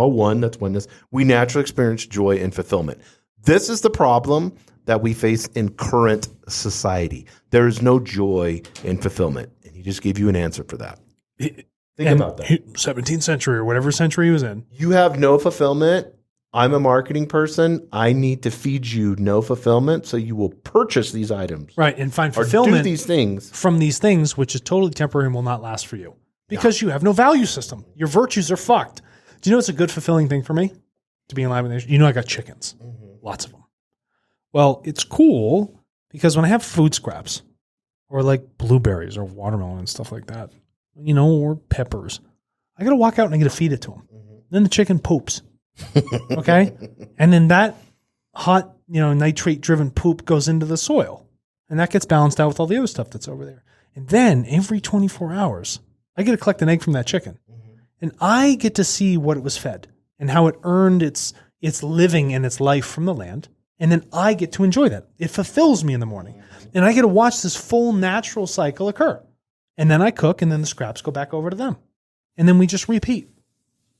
all one. That's oneness. We naturally experience joy and fulfillment. This is the problem that we face in current society. There is no joy and fulfillment. And he just gave you an answer for that. Think about that. 17th century or whatever century he was in. You have no fulfillment. I'm a marketing person. I need to feed you no fulfillment, so you will purchase these items. Right, and find fulfillment do these things. From these things, which is totally temporary and will not last for you. Because you have no value system. Your virtues are fucked. Do you know what's a good fulfilling thing for me? To be in line with nature? You know I got chickens. Lots of them. Well, it's cool because when I have food scraps or like blueberries or watermelon and stuff like that, or peppers, I got to walk out and I got to feed it to them. Then the chicken poops. Okay? And then that hot, nitrate-driven poop goes into the soil. And that gets balanced out with all the other stuff that's over there. And then every 24 hours, I get to collect an egg from that chicken. And I get to see what it was fed and how it earned its living and its life from the land. And then I get to enjoy that. It fulfills me in the morning. And I get to watch this full natural cycle occur. And then I cook, and then the scraps go back over to them. And then we just repeat.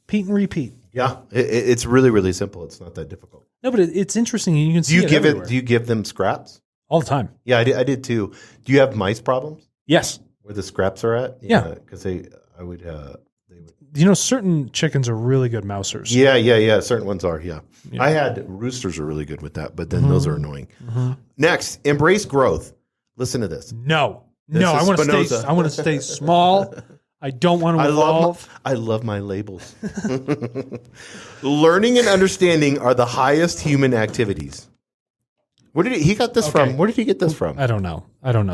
Repeat and repeat. Yeah, it's really, really simple. It's not that difficult. No, but it's interesting. You can see it everywhere. Do you give them scraps? All the time. Yeah, I did too. Do you have mice problems? Yes. Where the scraps are at? Yeah. Because they would. Certain chickens are really good mousers. Yeah. Certain ones are, yeah. I had roosters are really good with that, but then those are annoying. Next, embrace growth. Listen to this. No, I want to stay small. I don't want to evolve. I love my labels. Learning and understanding are the highest human activities. Where did he got this from? Where did he get this from? I don't know.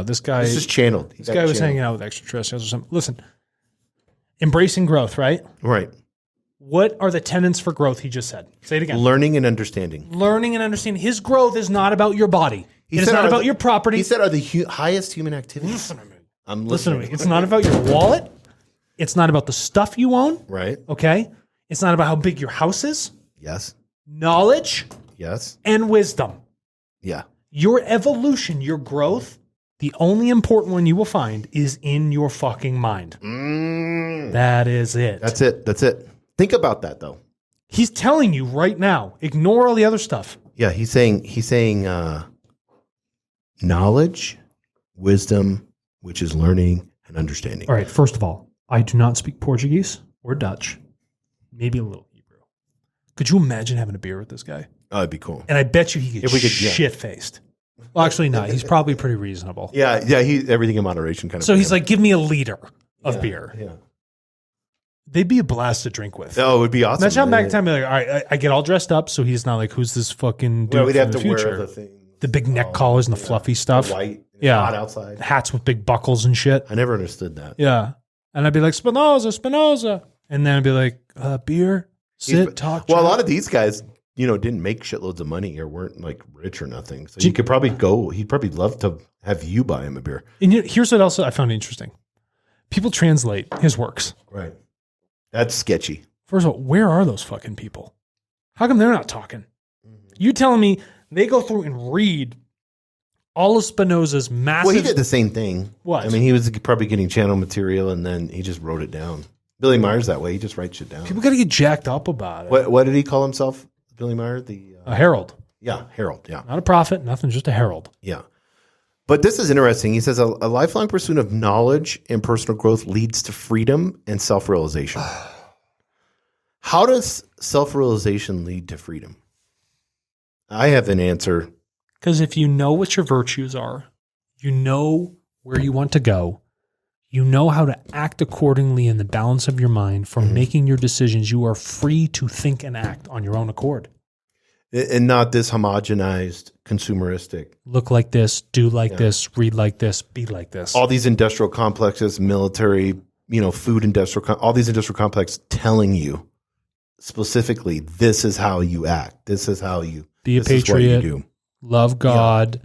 This guy. This is channeled. This guy was hanging out with extraterrestrials or something. Listen. Embracing growth, right? Right. What are the tenets for growth he just said? Say it again. Learning and understanding. Learning and understanding. His growth is not about your body. It is not about your property. He said are the highest human activities. Listen to me. I'm listening. Listen to me. It's not about your wallet. It's not about the stuff you own. Right. Okay? It's not about how big your house is. Yes. Knowledge. Yes. And wisdom. Yeah. Your evolution, your growth, the only important one you will find is in your fucking mind. That is it. That's it. Think about that, though. He's telling you right now, ignore all the other stuff. Yeah, he's saying knowledge, wisdom, which is learning and understanding. All right, first of all, I do not speak Portuguese or Dutch, maybe a little Hebrew. Could you imagine having a beer with this guy? Oh, it'd be cool. And I bet you he gets shit-faced. Well, actually, not. He's probably pretty reasonable. Yeah. Everything in moderation kind of. So he's like, give me a liter of beer. Yeah. They'd be a blast to drink with. Oh, it would be awesome. Imagine how back in time, be like, all right, I get all dressed up, so he's not like, who's this fucking dude we'd from have the to future? wear the thing. The big neck collars and the fluffy stuff. The white. Yeah. Hot outside. Hats with big buckles and shit. I never understood that. Yeah. And I'd be like, Spinoza. And then I'd be like, beer, talk. Well, a lot of these guys, didn't make shitloads of money or weren't like rich or nothing. So you could probably go. He'd probably love to have you buy him a beer. And here's what else I found interesting. People translate his works. Right. That's sketchy. First of all, where are those fucking people? How come they're not talking? You telling me they go through and read all of Spinoza's massive... Well, he did the same thing. What? I mean, he was probably getting channel material and then he just wrote it down. Billy Myers that way. He just writes shit down. People got to get jacked up about it. What did he call himself, Billy Myers? A herald. Yeah, herald, yeah. Not a prophet, nothing, just a herald. Yeah. But this is interesting. He says, a lifelong pursuit of knowledge and personal growth leads to freedom and self-realization. How does self-realization lead to freedom? I have an answer. Because if you know what your virtues are, you know where you want to go, you know how to act accordingly in the balance of your mind for making your decisions, you are free to think and act on your own accord. And not this homogenized, consumeristic. Look like this, do like this, read like this, be like this. All these industrial complexes, military, food industrial, all these industrial complexes telling you specifically, this is how you act. This is how you be a patriot, love God,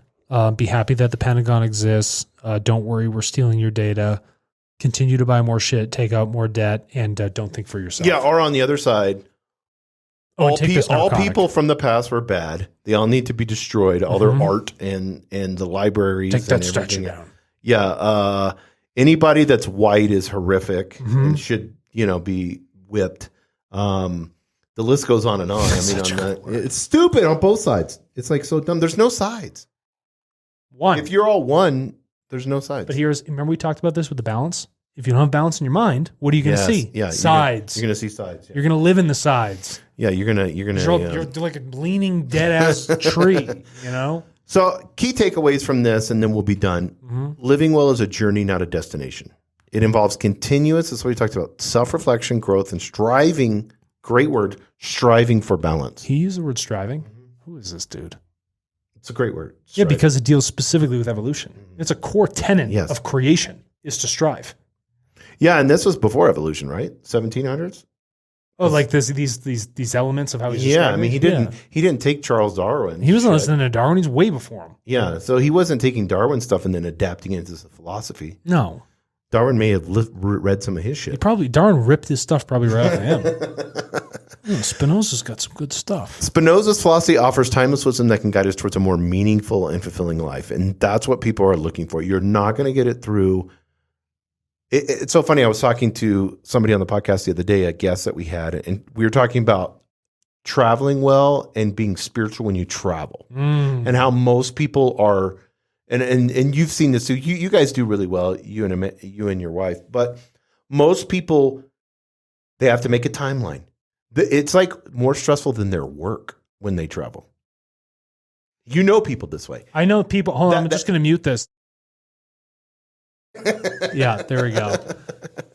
be happy that the Pentagon exists. Don't worry, we're stealing your data. Continue to buy more shit, take out more debt, and don't think for yourself. Yeah, or on the other side, all people from the past were bad. They all need to be destroyed. All their art and the libraries. Take that statue down. Yeah. Anybody that's white is horrific and should, be whipped. The list goes on and on. It's stupid on both sides. It's like so dumb. There's no sides. One. If you're all one, there's no sides. But remember we talked about this with the balance? If you don't have balance in your mind, what are you going to see? Yeah, sides. You're going to see sides. Yeah. You're going to live in the sides. Yeah, you're like a leaning dead ass tree, you know? So key takeaways from this, and then we'll be done. Mm-hmm. Living well is a journey, not a destination. It involves continuous, that's what we talked about, self-reflection, growth, and striving, great word, striving for balance. He used the word striving. Who is this dude? It's a great word. Yeah, because it deals specifically with evolution. It's a core tenet of creation is to strive. Yeah, and this was before evolution, right? 1700s? Oh, like these elements of how he's I mean, he didn't take Charles Darwin. He wasn't listening to Darwin. He's way before him. Yeah, so he wasn't taking Darwin stuff and then adapting it into philosophy. No. Darwin may have read some of his shit. Darwin ripped his stuff probably right out of him. Spinoza's got some good stuff. Spinoza's philosophy offers timeless wisdom that can guide us towards a more meaningful and fulfilling life. And that's what people are looking for. You're not going to get it through. It's so funny. I was talking to somebody on the podcast the other day, a guest that we had, and we were talking about traveling well and being spiritual when you travel and how most people are. And you've seen this too. You guys do really well, you and your wife. But most people, they have to make a timeline. It's like more stressful than their work when they travel. You know people this way. I know people. Hold on, I'm just going to mute this. Yeah, there we go.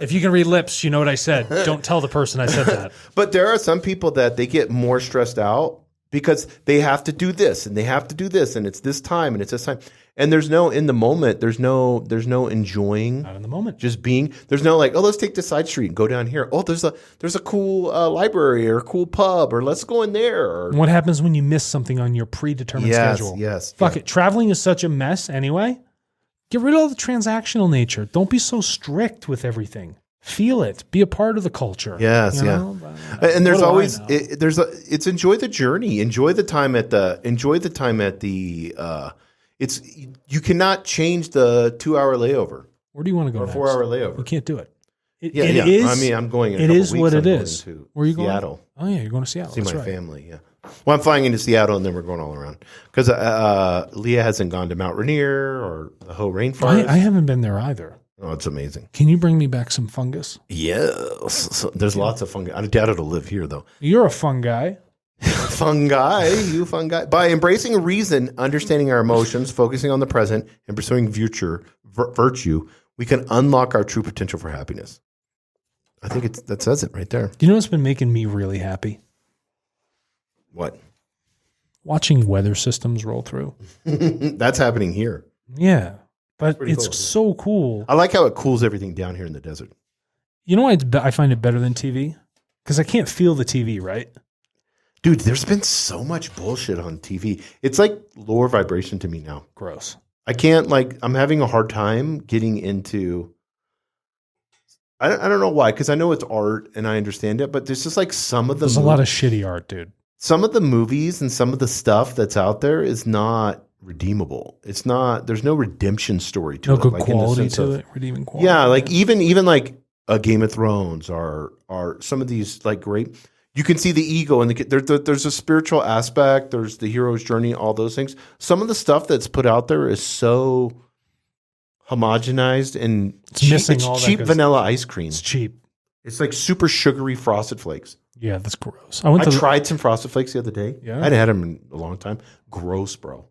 If you can read lips, you know what I said. Don't tell the person I said that. But there are some people that they get more stressed out because they have to do this and they have to do this and it's this time and it's this time. And there's no in the moment. There's no enjoying. Not in the moment. Just being. There's no like, oh, let's take this side street and go down here. Oh, there's a cool library or a cool pub or let's go in there. Or, what happens when you miss something on your predetermined schedule? Yes. Fuck it. Traveling is such a mess anyway. Get rid of all the transactional nature. Don't be so strict with everything. Feel it. Be a part of the culture. Yes, And there's always it's enjoy the journey. Enjoy the time at the. It's you cannot change the 2-hour layover. Where do you want to go? Or next? 4-hour layover. You can't do it. It is. I mean, I'm going. In a couple is weeks. what I'm it is. Going to Where are you going? Seattle. Oh yeah, you're going to Seattle. See my family. Yeah. Well, I'm flying into Seattle and then we're going all around because Leah hasn't gone to Mount Rainier or the Hoh Rainforest. I haven't been there either. Oh, it's amazing. Can you bring me back some fungus? Yes. So there's lots of fungi. I doubt it'll live here though. You're a fun guy. You fun guy. By embracing reason, understanding our emotions, focusing on the present, and pursuing virtue, we can unlock our true potential for happiness. I think that says it right there. Do you know what's been making me really happy? What? Watching weather systems roll through. That's happening here. Yeah, but it's cool. so cool. I like how it cools everything down here in the desert. You know why I find it better than TV? Because I can't feel the TV, right? Dude, there's been so much bullshit on TV. It's like lower vibration to me now. Gross. I can't I'm having a hard time getting into, I don't know why, because I know it's art and I understand it, but there's just like there's a lot of shitty art, dude. Some of the movies and some of the stuff that's out there is not redeemable. It's not, there's no redemption story to it. No good like quality to it, redeeming quality. Yeah, like even like a Game of Thrones are some of these like great. You can see the ego and there's a spiritual aspect. There's the hero's journey, all those things. Some of the stuff that's put out there is so homogenized and it's missing all that cheap vanilla ice cream. It's cheap. It's like super sugary Frosted Flakes. Yeah, that's gross. I tried some Frosted Flakes the other day. Yeah. I hadn't had them in a long time. Gross, bro.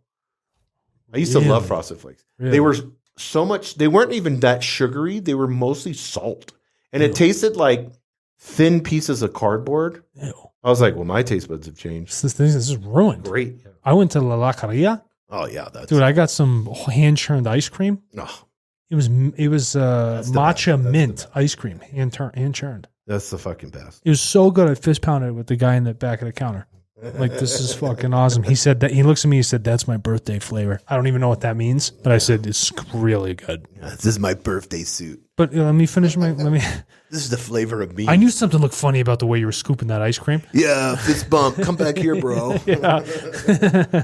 I used to love Frosted Flakes. Really? They were so much. They weren't even that sugary. They were mostly salt, and it tasted like thin pieces of cardboard. Ew. I was like, well, my taste buds have changed. This is ruined. Great. Yeah. I went to La Lacaria. Oh yeah, Dude, I got some hand churned ice cream. Oh, It was matcha mint ice cream, hand churned. that's the fucking best. It was so good. I fist pounded it with the guy in the back of the counter. Like, this is fucking awesome. He said that. He looks at me. He said, "That's my birthday flavor." I don't even know what that means, but I said it's really good. Yeah, this is my birthday suit. But let me finish my. This is the flavor of me. I knew something looked funny about the way you were scooping that ice cream. Yeah, fist bump. Come back here, bro. Yeah.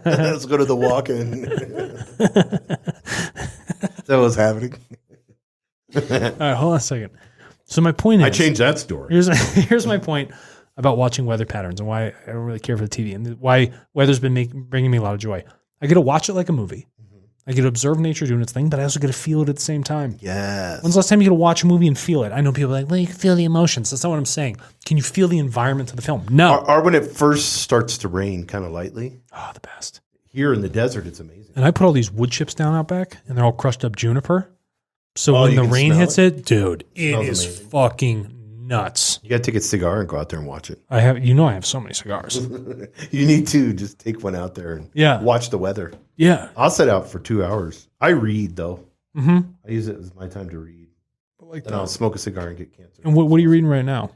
Let's go to the walk-in. That was happening. All right, hold on a second. So my point is, I changed that story. Here's my point. about watching weather patterns and why I don't really care for the TV and why weather's been bringing me a lot of joy. I get to watch it like a movie. I get to observe nature doing its thing, but I also get to feel it at the same time. Yes. When's the last time you get to watch a movie and feel it? I know people are like, well, you can feel the emotions. That's not what I'm saying. Can you feel the environment of the film? No. Or when it first starts to rain kind of lightly. Oh, the best. Here in the desert, it's amazing. And I put all these wood chips down out back, and they're all crushed up juniper. So Oh, when you the can rain smell hits it, dude, it Smells is amazing. fucking nuts. You got to take a cigar and go out there and watch it. I have so many cigars. You need to just take one out there and watch the weather. Yeah. I'll sit out for 2 hours. I read, though. Mm-hmm. I use it as my time to read. Like Then I'll smoke a cigar and get cancer. And what are you reading right now?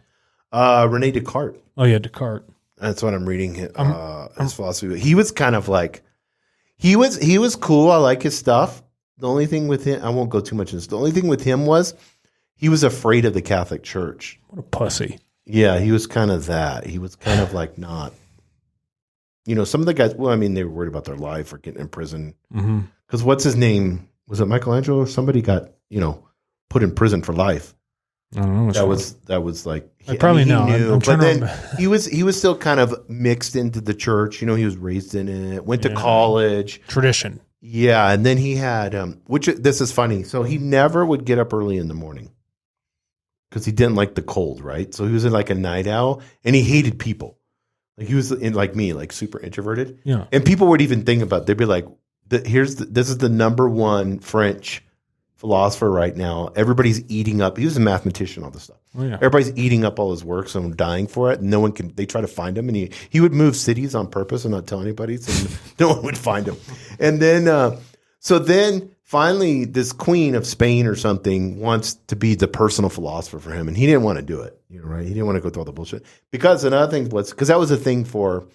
Rene Descartes. Oh, yeah, Descartes. That's what I'm reading. His philosophy. He was kind of like, he was cool. I like his stuff. The only thing with him, I won't go too much into this. The only thing with him was he was afraid of the Catholic Church. What a pussy. Yeah, he was kind of that. He was kind of like not. Some of the guys, well, I mean, they were worried about their life or getting in prison. Because what's his name? Was it Michelangelo or somebody got, put in prison for life? I don't know. That was like I probably know. I'm but then remember. he was still kind of mixed into the church. He was raised in it, went to college. Tradition. Yeah, and then he had this is funny. So he never would get up early in the morning because he didn't like the cold, right? So he was like a night owl, and he hated people. Like he was like me, like super introverted. Yeah, and people would even think about. They'd be like, "This is the number one French philosopher right now. Everybody's eating up." He was a mathematician, all this stuff. Oh, yeah. Everybody's eating up all his work, so I'm dying for it. And no one can. They try to find him, and he would move cities on purpose and not tell anybody, so no one would find him. And then, so then finally, this queen of Spain or something wants to be the personal philosopher for him, and he didn't want to do it. Right? He didn't want to go through all the bullshit because another thing was because that was a thing for,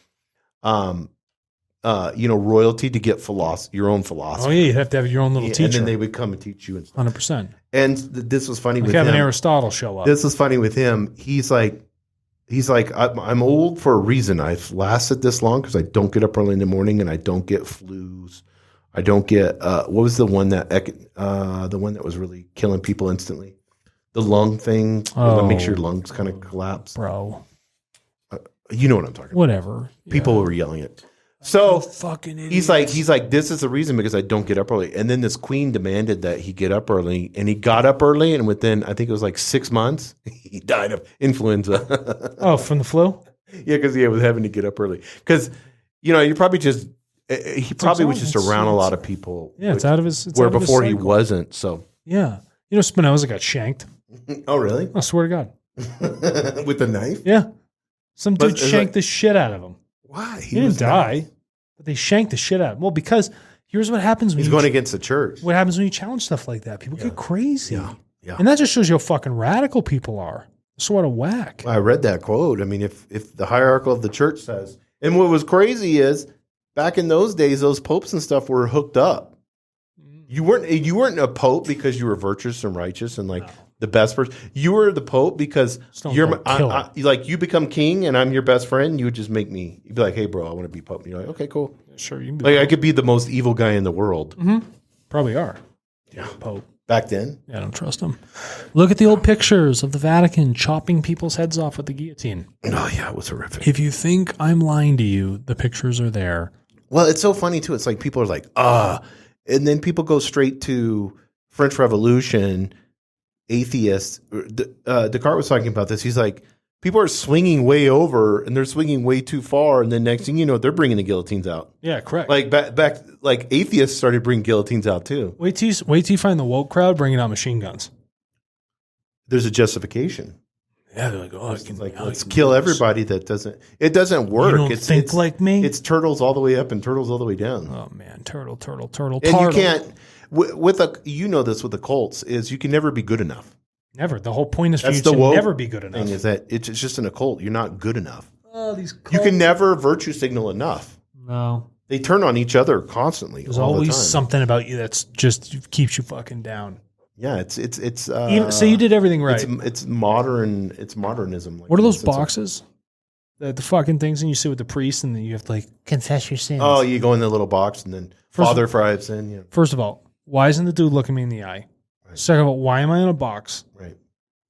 royalty to get your own philosophy. Oh yeah, you have to have your own little teacher, and then they would come and teach you and stuff. 100%. And this was funny with having him. Aristotle show up. This was funny with him. He's like, I'm old for a reason. I've lasted this long because I don't get up early in the morning and I don't get flus. I don't get what was the one that was really killing people instantly? The lung thing that makes your lungs kind of collapse, bro. You know what I'm talking about. Whatever. People were yelling it. So fucking idiots. he's like, this is the reason because I don't get up early. And then this queen demanded that he get up early, and he got up early, and within I think it was like 6 months, he died of influenza. Oh, from the flu? Yeah, because he was having to get up early. Because you're probably just he probably was just around a lot of people. Yeah, it's out of his. Where before he wasn't. So yeah, Spinoza got shanked. Oh really? I swear to God. With a knife? Yeah, some dude shanked the shit out of him. Why? He didn't die, but they shanked the shit out of him. Well, because here's what happens when he's going against the church. What happens when you challenge stuff like that? People get crazy. Yeah. And that just shows you how fucking radical people are. So what a whack. I read that quote. I mean, if the hierarchical of the church says, and what was crazy is back in those days, those popes and stuff were hooked up. You weren't a pope because you were virtuous and righteous and like the best person. You were the pope because you become king and I'm your best friend. You would just make me. You'd be like, hey, bro, I want to be pope. And you're like, okay, cool. Sure, you can be like I could be the most evil guy in the world. Mm-hmm. Probably are. Yeah, pope. Back then? Yeah, I don't trust him. Look at the old pictures of the Vatican chopping people's heads off with the guillotine. Oh, yeah, it was horrific. If you think I'm lying to you, the pictures are there. Well, it's so funny, too. It's like people are like, and then people go straight to French Revolution, atheists. Descartes was talking about this. He's like, people are swinging way over, and they're swinging way too far, and then next thing you know, they're bringing the guillotines out. Yeah, correct. Like back, like atheists started bringing guillotines out too. Wait till you find the woke crowd bringing out machine guns. There's a justification. Yeah, they're like, let's kill everybody that doesn't. It doesn't work. You don't think like me. It's turtles all the way up and turtles all the way down. Oh man, turtle. And you can't with this with the cults is you can never be good enough. Never. The whole point is for you to never be good enough. Thing is that it's just in a cult. You're not good enough. Oh, these cults. You can never virtue signal enough. No. They turn on each other constantly. There's always something about you that's just keeps you fucking down. Yeah, it's so you did everything right. It's modern. It's modernism. What are those boxes? The fucking things, and you sit with the priest, and then you have to confess your sins. Oh, you go in the little box, and then Father for I have sinned. Yeah. First of all, why isn't the dude looking me in the eye? Right. Second of all, why am I in a box? Right.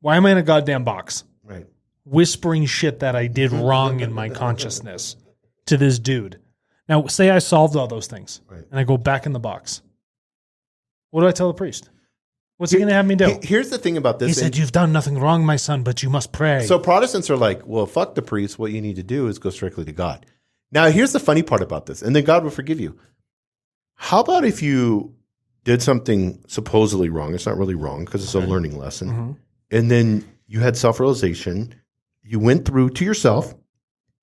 Why am I in a goddamn box? Right. whispering shit that I did wrong in my consciousness to this dude. Now, say I solved all those things and I go back in the box. What do I tell the priest? What's he going to have me do? Here's the thing about this. He said, you've done nothing wrong, my son, but you must pray. So Protestants are like, well, fuck the priest. What you need to do is go strictly to God. Now, here's the funny part about this, and then God will forgive you. How about if you did something supposedly wrong? It's not really wrong because it's a learning lesson. And then you had self-realization. You went through to yourself,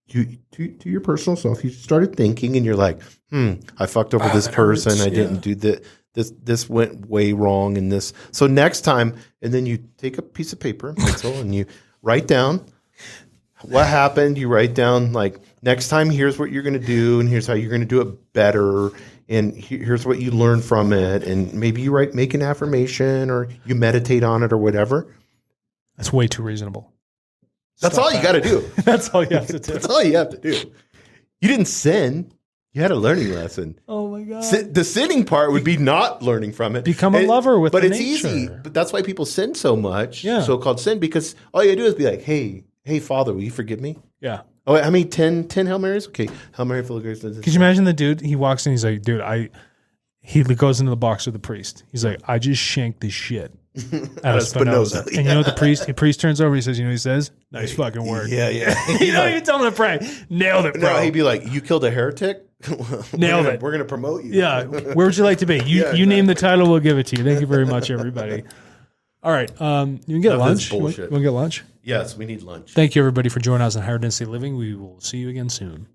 to your personal self. You started thinking, and you're like, I fucked over this person. I didn't do that. This went way wrong in this. So next time, and then you take a piece of paper and pencil and you write down what happened. You write down like, next time, here's what you're going to do, and here's how you're going to do it better. And here's what you learn from it. And maybe you make an affirmation or you meditate on it or whatever. That's way too reasonable. That's all you got to do. That's all you have to do. That's all you have to do. You didn't sin. You had a learning lesson. Oh my God. The sinning part would be not learning from it. Become a lover with But the it's nature. easy. But that's why people sin so much, Yeah. so-called sin, because all you do is be like, hey, Father, will you forgive me? Yeah. Oh, wait, how many? 10 Hail Marys? Okay. Hail Mary, full of grace. Could you imagine the dude? He walks in. He's like, dude, he goes into the box with the priest. He's like, I just shanked the shit out of Spinoza. And you know what the priest turns over. He says, you know what he says? Nice fucking work. Yeah. You know, you tell him to pray. Nailed it, bro. No, he'd be like, you killed a heretic? Nailed it. We're going to promote you. Yeah. Where would you like to be? You name the title, we'll give it to you. Thank you very much, everybody. All right. You can get lunch. You want to get lunch? Yes, we need lunch. Thank you, everybody, for joining us on Higher Density Living. We will see you again soon.